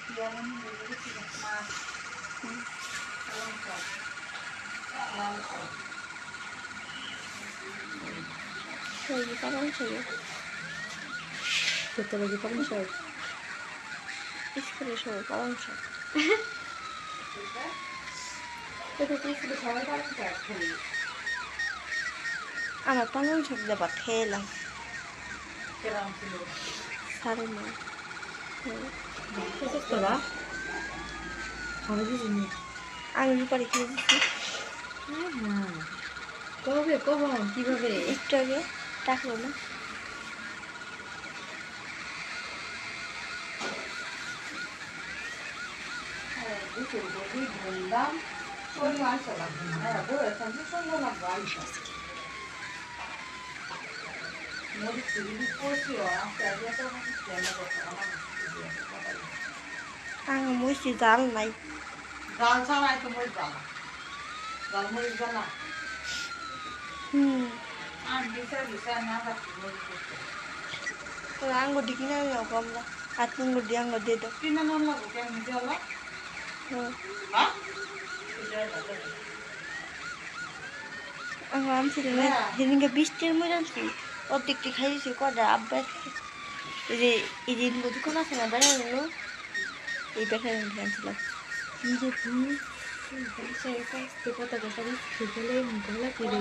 Lagi parang sa'yo. Ito lagi parang short. Iskre sa'yo, parang siya. Ito isip সবাই parang short খালি। আমার পালং শাক দেবা খেলাম কেরাম ছিল। সারে না Ito তোরা খাবে দিছিনি? আমি পরে খেয়ে দিচ্ছি হ্যাঁ। কবে কখন কিভাবে? একটু আগে ডাকলো না বললাম শরীর আনতে লাগবে না। হ্যাঁ বলে থাকি সন্ধ্যা লাগবে আনতে। মরিচ চিলি করছিও আস্তে আগে তো রান্না করতে আমার আমি মুছি জাল নাই ডাল ছাড়াই তো মরিচ বানা। ডাল মরিচ বানা। আর বিচার না রাখি মরিচ করতে। আঙ্গুর কিনে আনলাম কমলা হাত আঙ্গুর দিয়ে আঙ্গুর দিয়ে দাও কিনে নাম লাগবো কেন নিজে হলো? হ্যাঁ? আমার আনছিল না সেদিনকে বৃষ্টির মধ্যে আনছি অর্ধেকটি খাই দিয়েছি কটা আব্বা এই যে দোকান আছে না বেড়ানো এই বেড়ানো আনছিলাম নিজে তুমি কথা কথা খেলে গলা কেড়ে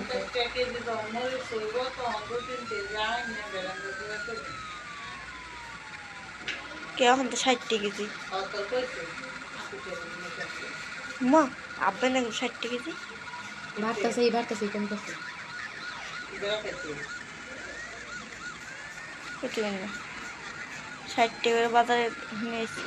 কেউ এখন তো 60 কেজি মা আব্বা না 60 কেজি ভাতটা কম করছে কত না 60 টাকার বাজারে নিয়েছি